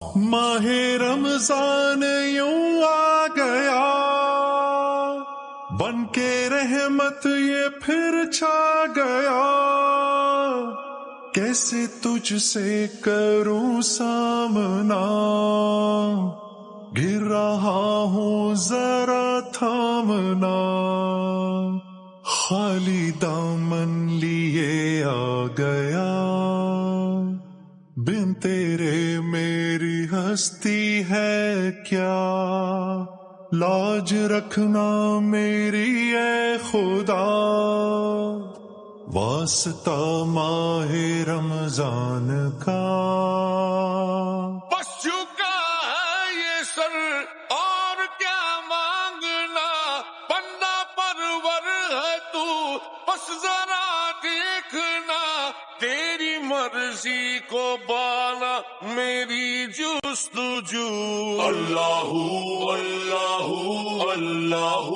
ماہ رمضان یوں آ گیا، بن کے رحمت یہ پھر چھا گیا، کیسے تجھ سے کروں سامنا، گر رہا ہوں ذرا تھامنا، خالی دامن لیے آ گیا، بن تیرے میری ہستی ہے کیا، لاج رکھنا میری اے خدا، واسطہ ماہ رمضان کا۔ بس جھکا ہے یہ سر اور کیا مانگنا، بندہ پرور ہے تو بس ذرا دیکھنا، تیری مرضی کو بانا میری جستجو، اللہ اللہ اللہ